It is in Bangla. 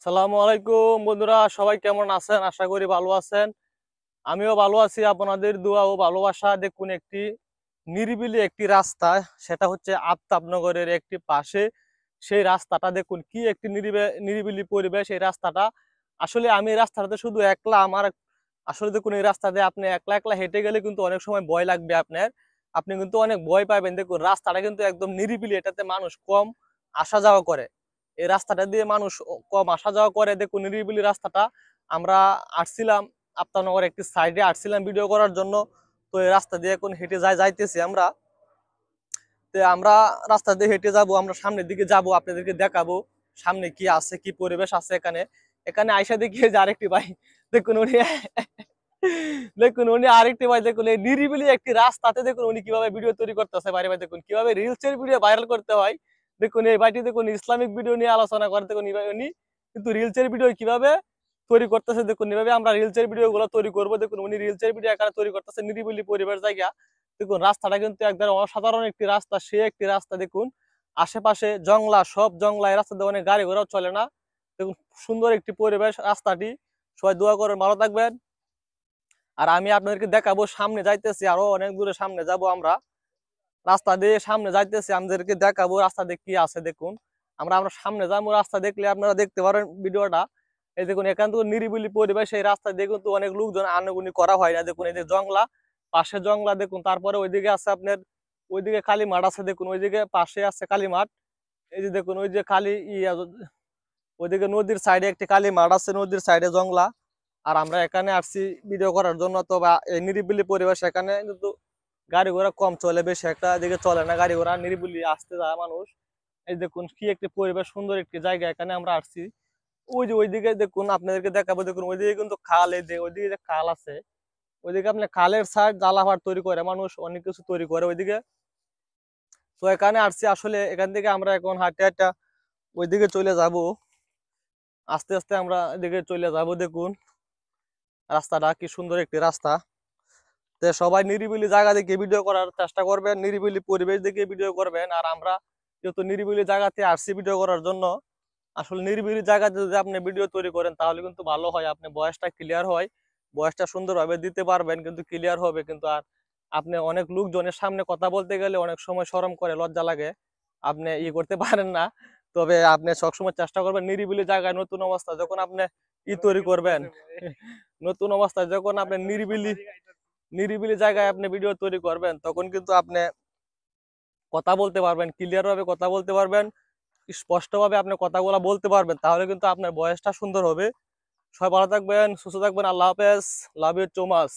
সালামু আলাইকুম বন্ধুরা, সবাই কেমন আছেন? আশা করি ভালো আছেন। আমিও ভালো আছি, আপনাদের দোয়া ও ভালোবাসা। দেখুন, একটি নিরিবিলি একটি রাস্তা, সেটা হচ্ছে আফতাবনগরের একটি পাশে। সেই রাস্তাটা দেখুন, কি একটি নিরিবিলি পরিবেশ এই রাস্তাটা। আসলে আমি এই রাস্তাটাতে শুধু একলা, আমার আসলে দেখুন এই রাস্তাতে আপনি একলা একলা হেঁটে গেলে কিন্তু অনেক সময় ভয় লাগবে আপনার, আপনি কিন্তু অনেক ভয় পাবেন। দেখুন রাস্তাটা কিন্তু একদম নিরিবিলি, এটাতে মানুষ কম আসা যাওয়া করে। এই রাস্তাটা দিয়ে মানুষ কম আসা যাওয়া করে। দেখুন নিরিবিলি রাস্তাটা। আমরা আসছিলাম আফতাবনগর একটি সাইডে আসছিলাম ভিডিও করার জন্য। তো এই রাস্তা দিয়ে এখন হেঁটে যাইতেছি আমরা। তো আমরা রাস্তা দিয়ে হেঁটে যাব, আমরা সামনের দিকে যাব, আপনাদেরকে দেখাবো সামনে কি আছে, কি পরিবেশ আছে এখানে। এখানে আইসা দেখি যে আরেকটি ভাই, দেখুন উনি দেখুন উনি আরেকটি ভাই, দেখুন এই নিরিবিলি একটি রাস্তাতে দেখুন উনি কিভাবে ভিডিও তৈরি করতেছে। বাইরে ভাই দেখুন কিভাবে রিলসের ভিডিও ভাইরাল করতে হয়। দেখুন এই ভাইটি দেখুন ইসলামিক ভিডিও নিয়ে আলোচনা করে। দেখুন উনি কিন্তু রিলসের ভিডিও কিভাবে তৈরি করতেছে। দেখুন এভাবে আমরা রিলসের ভিডিও গুলো তৈরি করবো। দেখুন উনি রিলসের ভিডিও এখানে তৈরি করতেছে নিরিবিলি পরিবেশ জায়গা। দেখুন রাস্তাটা কিন্তু একদম অসাধারণ একটি রাস্তা, সে একটি রাস্তা। দেখুন আশেপাশে জংলা, সব জংলা, এই রাস্তাতে অনেক গাড়ি ঘোড়াও চলে না। দেখুন সুন্দর একটি পরিবেশ রাস্তাটি। সবাই দোয়া করেন, ভালো থাকবেন। আর আমি আপনাদেরকে দেখাবো, সামনে যাইতেছি, আরো অনেক দূরে সামনে যাব আমরা। রাস্তা দিয়ে সামনে যাইতেছি, আমাদেরকে দেখাবো রাস্তা দিয়ে কি আছে। দেখুন আমরা আমরা সামনে যাবো, রাস্তা দেখলে আপনারা দেখতে পারেন ভিডিওটা। এই দেখুন এখান থেকে নিরিবিলি পরিবেশ, এই রাস্তা দিয়ে কিন্তু অনেক লোকজন আনাগুনি করা হয় না। দেখুন এই যে জংলা, পাশে জংলা। দেখুন তারপরে ওইদিকে আছে আপনার, ওইদিকে কালী মাঠ আছে। দেখুন ওইদিকে পাশে আছে কালী মাঠ। এই যে দেখুন ওই যে কালী ওইদিকে নদীর সাইডে একটি কালী মাঠ আছে, নদীর সাইডে জংলা। আর আমরা এখানে আসছি ভিডিও করার জন্য। তো বা এই নিরিবিলি পরিবেশ, এখানে কিন্তু গাড়ি ঘোড়া কম চলে, বেশি একটা দিকে চলে না গাড়ি ঘোড়া, নিরিবিলি আসতে যায় মানুষ। এই দেখুন কি একটি পরিবেশ, সুন্দর একটি জায়গা, এখানে আমরা আসছি। ওই যে ওইদিকে দেখুন, আপনাদেরকে দেখাবো। দেখুন ওইদিকে কিন্তু খাল, এই যে ওইদিকে যে খাল আছে, ওইদিকে আপনি খালের সাইড জালাভাট তৈরি করে মানুষ, অনেক কিছু তৈরি করে ওইদিকে। তো এখানে আসছি আসলে, এখান থেকে আমরা এখন হাঁটতে হাঁটতে ওইদিকে চলে যাব। আস্তে আস্তে আমরা এদিকে চলে যাব। দেখুন রাস্তাটা কি সুন্দর একটি রাস্তা। তো সবাই নিরিবিলি জায়গা দেখে ভিডিও করার চেষ্টা করবেন, নিরিবিলি পরিবেশ দেখে ভিডিও করবেন। আর আমরা যেহেতু নিরিবিলি জায়গাতে আসছি ভিডিও করার জন্য, আসলে নিরিবিলি জায়গাতে যদি আপনি ভিডিও তৈরি করেন তাহলে কিন্তু ভালো হয়, আপনি ভয়েসটা ক্লিয়ার হয়, ভয়েসটা সুন্দরভাবে দিতে পারবেন, কিন্তু ক্লিয়ার হবে কিন্তু। আর আপনি অনেক লোকজনের সামনে কথা বলতে গেলে অনেক সময় শরম করে, লজ্জা লাগে, আপনি করতে পারেন না। তবে আপনি সবসময় চেষ্টা করবেন নিরিবিলি জায়গায়, নতুন অবস্থা যখন আপনি তৈরি করবেন, নতুন অবস্থায় যখন আপনি নিরিবিলি নিরিবিলি জায়গায় আপনি ভিডিও তৈরি করবেন, তখন কিন্তু আপনি কথা বলতে পারবেন, ক্লিয়ার ভাবে কথা বলতে পারবেন, স্পষ্টভাবে আপনি কথাগুলো বলতে পারবেন, তাহলে কিন্তু আপনার ভয়েসটা সুন্দর হবে। সবাই ভালো থাকবেন, সুস্থ থাকবেন। আল্লাহ হাফেজ। Love you too much.